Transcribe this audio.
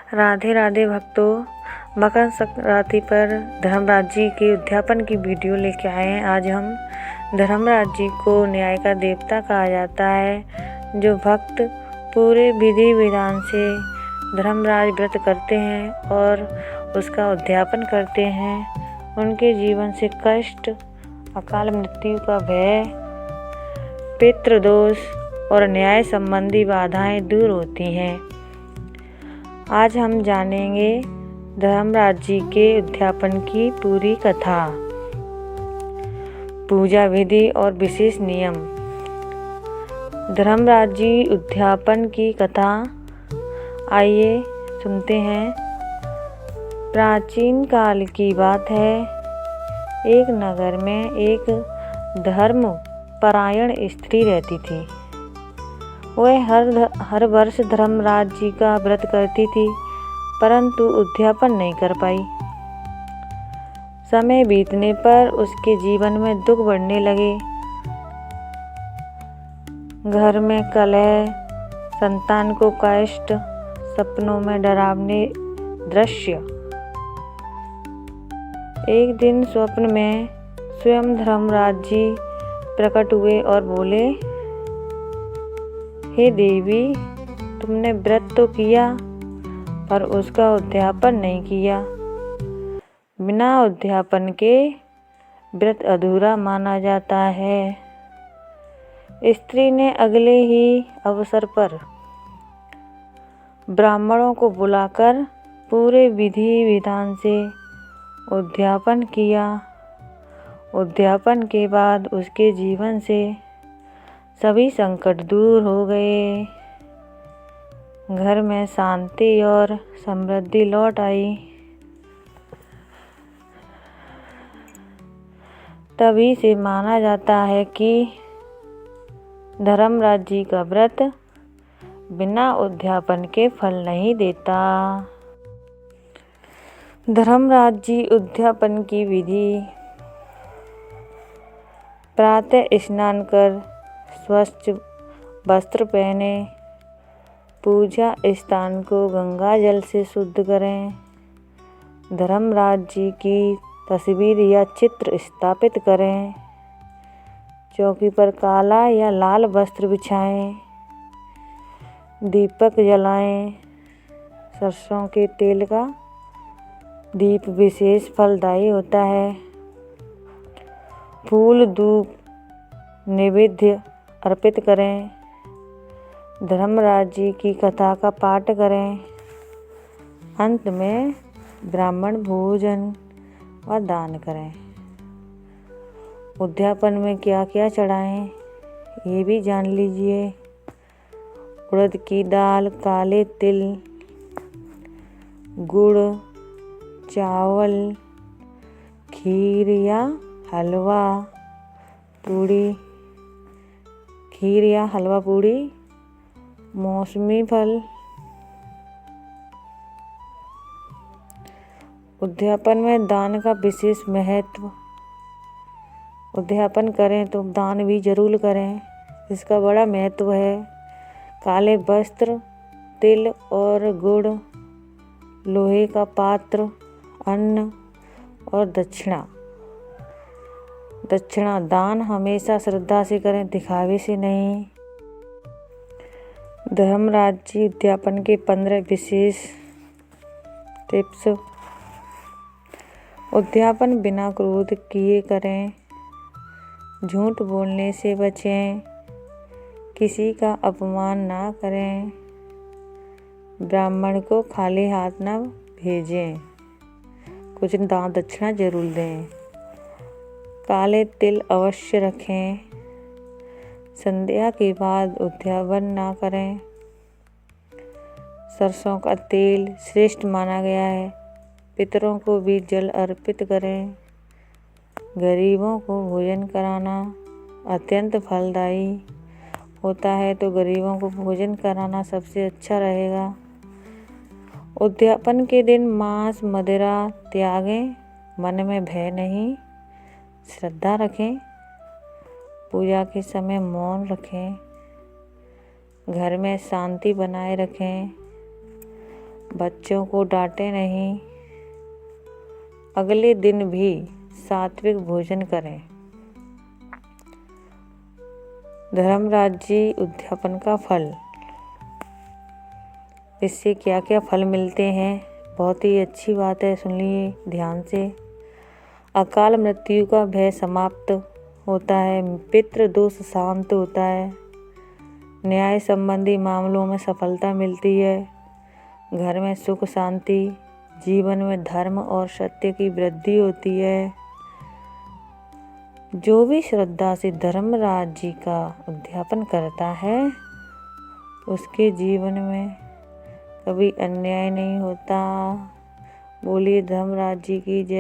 राधे राधे भक्तों। मकर संक्रांति पर धर्मराज जी के उद्यापन की वीडियो लेके आए हैं। आज हम धर्मराज जी को न्याय का देवता कहा जाता है। जो भक्त पूरे विधि विधान से धर्मराज व्रत करते हैं और उसका उद्यापन करते हैं, उनके जीवन से कष्ट, अकाल मृत्यु का भय, पितृदोष और न्याय संबंधी बाधाएं दूर होती हैं। आज हम जानेंगे धर्मराज जी के उद्यापन की पूरी कथा, पूजा विधि और विशेष नियम। धर्मराज जी उद्यापन की कथा आइए सुनते हैं। प्राचीन काल की बात है। एक नगर में एक धर्म परायण स्त्री रहती थी। वह हर वर्ष धर्मराज जी का व्रत करती थी, परंतु उद्यापन नहीं कर पाई। समय बीतने पर उसके जीवन में दुख बढ़ने लगे। घर में कलह, संतान को कष्ट, सपनों में डरावने दृश्य। एक दिन स्वप्न में स्वयं धर्मराज जी प्रकट हुए और बोले, हे देवी, तुमने व्रत तो किया पर उसका उद्यापन नहीं किया। बिना उद्यापन के व्रत अधूरा माना जाता है। स्त्री ने अगले ही अवसर पर ब्राह्मणों को बुलाकर पूरे विधि विधान से उद्यापन किया। उद्यापन के बाद उसके जीवन से सभी संकट दूर हो गए। घर में शांति और समृद्धि लौट आई। तभी से माना जाता है कि धर्मराज जी का व्रत बिना उद्यापन के फल नहीं देता। धर्मराज जी उद्यापन की विधि। प्रातः स्नान कर स्वच्छ वस्त्र पहने, पूजा स्थान को गंगा जल से शुद्ध करें। धर्मराज जी की तस्वीर या चित्र स्थापित करें। चौकी पर काला या लाल वस्त्र बिछाएं। दीपक जलाएं। सरसों के तेल का दीप विशेष फलदायी होता है। फूल धूप नैवेद्य अर्पित करें। धर्मराज जी की कथा का पाठ करें। अंत में ब्राह्मण भोजन व दान करें। उद्यापन में क्या क्या चढ़ाएं, ये भी जान लीजिए। उड़द की दाल, काले तिल, गुड़, चावल, खीर या हलवा पूड़ी, मौसमी फल। उद्यापन में दान का विशेष महत्व। उद्यापन करें तो दान भी जरूर करें, इसका बड़ा महत्व है। काले वस्त्र, तिल और गुड़, लोहे का पात्र, अन्न और दक्षिणा दान हमेशा श्रद्धा से करें, दिखावे से नहीं। धर्मराज जी उद्यापन के 15 विशेष टिप्स। उद्यापन बिना क्रोध किए करें। झूठ बोलने से बचें। किसी का अपमान ना करें। ब्राह्मण को खाली हाथ ना भेजें, कुछ दान दक्षिणा जरूर दें। काले तिल अवश्य रखें। संध्या के बाद उद्यापन ना करें। सरसों का तेल श्रेष्ठ माना गया है। पितरों को भी जल अर्पित करें। गरीबों को भोजन कराना अत्यंत फलदायी होता है, तो गरीबों को भोजन कराना सबसे अच्छा रहेगा। उद्यापन के दिन मांस मदिरा त्यागें। मन में भय नहीं, श्रद्धा रखें। पूजा के समय मौन रखें। घर में शांति बनाए रखें। बच्चों को डांटे नहीं, अगले दिन भी सात्विक भोजन करें। धर्मराज जी उद्यापन का फल, इससे क्या क्या फल मिलते हैं, बहुत ही अच्छी बात है, सुनिए ध्यान से। अकाल मृत्यु का भय समाप्त होता है, पितृ दोष शांत होता है, न्याय संबंधी मामलों में सफलता मिलती है, घर में सुख शांति, जीवन में धर्म और सत्य की वृद्धि होती है। जो भी श्रद्धा से धर्मराज जी का उद्यापन करता है उसके जीवन में कभी अन्याय नहीं होता। बोलिए धर्मराज जी की जय।